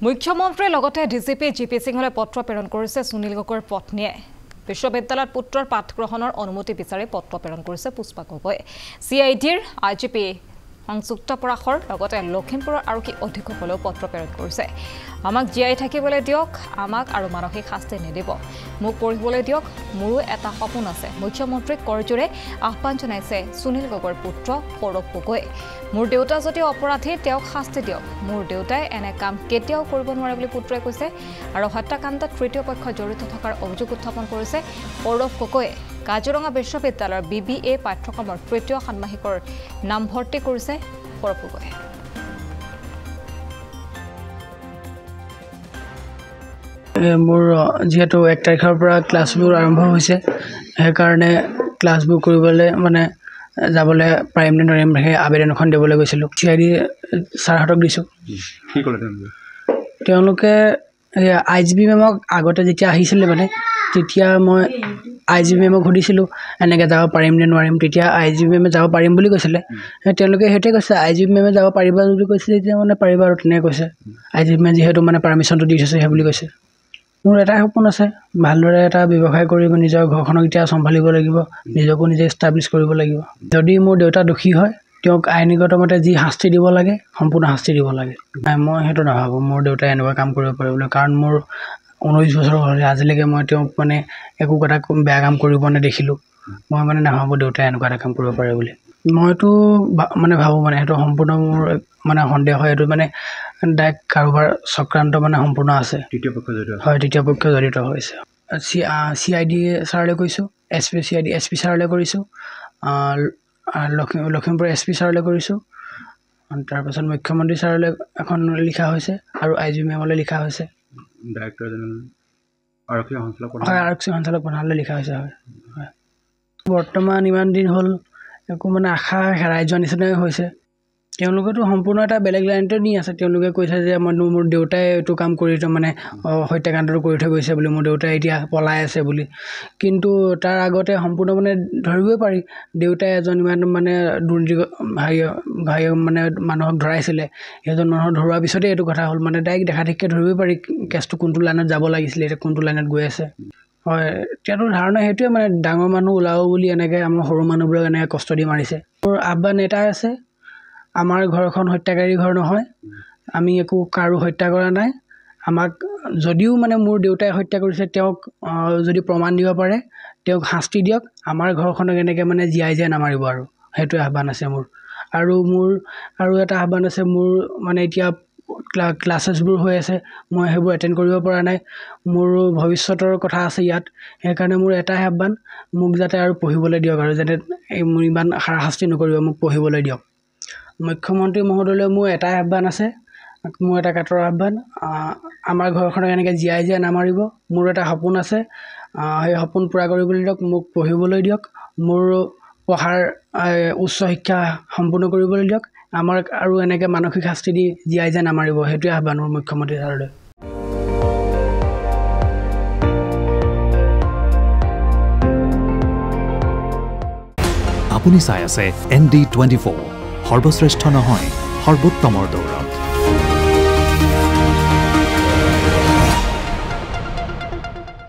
মুখ্যমন্ত্ৰীৰ লগতে DGP GP সিঙলৈ পত্ৰ প্ৰেৰণ কৰিছে সুনীল গগৈৰ পত্নীয়ে বিশ্ববিদ্যালয়ত পুত্ৰৰ পাঠ গ্ৰহণৰ অনুমতি বিচাৰি পত্ৰ প্ৰেৰণ কৰিছে পুষ্পা গগৈ সিআইডিৰ আইজিপি সংযুক্ত পৰাশৰ লগতে লখিমপুৰৰ আৰক্ষী অধীক্ষকলৈও পত্ৰ প্ৰেৰণ কৰিছে আমাক জিয়াই থাকিবলৈ দিয়ক আমাক আৰু মানসিক শাস্তি নিদিব মোক পঢ়িবলৈ দিয়ক মোৰো এটা সপোন আছে মুখ্যমন্ত্ৰীক কৰজোৰে আহ্বান জনাইছে সুনীল গগৈৰ পুত্ৰ সৌৰভ গগৈ মোৰ দেউতা যদি অপৰাধী তেওঁক শাস্তি দিয়ক মোৰ দেউতাই এনে কাম কেতিয়াও কৰিব নোৱাৰে বুলি পুত্ৰই কৈছে আৰু হত্যাকাণ্ডত তৃতীয় পক্ষ জড়িত থকাৰ অভিযোগ উত্থাপন কৰিছে সৌৰভ গগৈয়ে কাজিৰঙা বিশ্ববিদ্যালয়ৰ BBA পাঠ্যক্ৰমৰ তৃতীয় ষান্মাসিকৰ নাম ভৰ্তি কৰিছে সৌৰভ গগৈয়ে মোৰ যেহেতু 1 তাৰিখৰ পৰা ক্লাছবোৰ আৰম্ভ হৈছে সেইকাৰণে ক্লাছবোৰ কৰিবলৈ মানে যাবলৈ পাৰিম নে নোৱাৰিম সেই আবেদনখন দিবলৈ গৈছিলোঁ চিআইডি ছাৰহঁতক দিছোঁ কি ক'লে তেওঁলোকে আইজিপি মেমক আগতে যেতিয়া আহিছিলে মানে তেতিয়া মই আইজিপি মেমক সুধিছিলোঁ এনেকৈ যাব পাৰিম নে নোৱাৰিম তেতিয়া আইজিপি মেমে যাব পাৰিম বুলি কৈছিলে তেওঁলোকে সেইটোৱে কৈছে আইজিপি মেমে যাব পাৰিবা বুলি কৈছে তেতিয়া মানে পাৰিবা আৰু তেনেকৈ কৈছে আইজিপি মেমে যিহেতু মানে পাৰ্মিশ্যনটো দি থৈছে সেই বুলি কৈছে মোৰ এটাই সপোন আছে ভালদৰে এটা ব্যৱসায় কৰিব নিজৰ ঘৰখনক এতিয়া চম্ভালিব লাগিব নিজকো নিজে এষ্টাব্লিছ কৰিব লাগিব যদি মোৰ দেউতা দোষী হয় তেওঁক আইনীগত মতে যি শাস্তি দিব লাগে সম্পূৰ্ণ শাস্তি দিব লাগে মই সেইটো নাভাবোঁ মোৰ দেউতাই এনেকুৱা কাম কৰিব পাৰে বুলি কাৰণ মোৰ 19 বছৰ হ'ল আজিলৈকে মই তেওঁক মানে একো কথা বেয়া কাম কৰিব নেদেখিলোঁ মই মানে নাভাবোঁ দেউতাই এনেকুৱা এটা কাম কৰিব পাৰে বুলি মইতো মানে ভাবোঁ মানে সেইটো সম্পূৰ্ণ মোৰ মানে সন্দেহ হয় এইটো মানে ডাইৰেক্ট কাৰোবাৰ চক্ৰান্ত মানে সম্পূৰ্ণ আছে তৃতীয় পক্ষ জড়িত হৈছে চিআইডি ছাৰলৈ কৈছোঁ এছপি ছাৰলৈ কৰিছোঁ লখিমপুৰ এছপি ছাৰলৈ কৰিছোঁ তাৰপাছত মুখ্যমন্ত্ৰী ছাৰলৈ এখন লিখা হৈছে আৰু আইজিপি মেমলৈ লিখা হৈছে ডাইৰেক্টৰ জেনেৰেল আৰক্ষী সঞ্চালক প্ৰধানলৈ লিখা হৈছে হয় বৰ্তমান ইমান দিন হ'ল একো মানে আশা হেৰাই যোৱা নিচিনাই হৈছে তেওঁলোকেতো সম্পূৰ্ণ এটা বেলেগ লাইনতে নি আছে তেওঁলোকে কৈছে যে মোৰ দেউতাই এইটো কাম কৰি মানে হত্যাকাণ্ডটো কৰি থৈ গৈছে বুলি মোৰ দেউতাই এতিয়া পলাই আছে বুলি কিন্তু তাৰ আগতে সম্পূৰ্ণ মানে ধৰিবই পাৰি দেউতাই এজন ইমান মানে দুৰ্নীতি মানে মানুহক ধৰাইছিলে সেইজন মানুহক ধৰোৱাৰ পিছতে এইটো কথা হ'ল মানে ডাইৰেক্ট দেখা দেখিকে ধৰিবই পাৰি কেছটো কোনটো লাইনত যাব লাগিছিলে এতিয়া কোনটো লাইনত গৈ আছে হয় এতিয়াতো ধাৰণা সেইটোৱে মানে ডাঙৰ মানুহ ওলাব বুলি এনেকৈ আমাৰ সৰু মানুহবোৰক এনেকৈ কষ্ট দি মাৰিছে মোৰ আহ্বান এটাই আছে আমাৰ ঘৰখন হত্যাকাৰী ঘৰ নহয় আমি একো কাৰো হত্যা কৰা নাই আমাক যদিও মানে মোৰ দেউতাই হত্যা কৰিছে তেওঁক যদি প্ৰমাণ দিব পাৰে তেওঁক শাস্তি দিয়ক আমাৰ ঘৰখনক এনেকৈ মানে জীয়াই নামাৰিব আৰু সেইটোৱে আহ্বান আছে মোৰ আৰু এটা আহ্বান আছে মোৰ মানে এতিয়া ক্লাছেছবোৰ হৈ আছে মই সেইবোৰ এটেণ্ড কৰিব পৰা নাই মোৰ ভৱিষ্যতৰ কথা আছে ইয়াত সেইকাৰণে মোৰ এটাই আহ্বান মোক যাতে আৰু পঢ়িবলৈ দিয়ক আৰু যাতে মোৰ ইমান হাৰাশাস্তি নকৰিব মোক পঢ়িবলৈ দিয়ক মুখ্যমন্ত্ৰী মহোদয়লৈ মোৰ এটাই আহ্বান আছে মোৰ এটা কাটৰ আহ্বান আমাৰ ঘৰখনক এনেকৈ জীয়াই নামাৰিব মোৰ এটা সপোন আছে সেই সপোন পূৰা কৰিবলৈ দিয়ক মোক পঢ়িবলৈ দিয়ক মোৰ পঢ়াৰ উচ্চ শিক্ষা সম্পূৰ্ণ কৰিবলৈ দিয়ক আমাক আৰু এনেকৈ মানসিক শাস্তি দি জীয়াই নামাৰিব সেইটোৱে আহ্বান মোৰ মুখ্যমন্ত্ৰী ছাৰলৈ আপুনি চাই আছে ND24 সৰ্বশ্ৰেষ্ঠ নহয় সৰ্বোত্তমৰ দৌৰ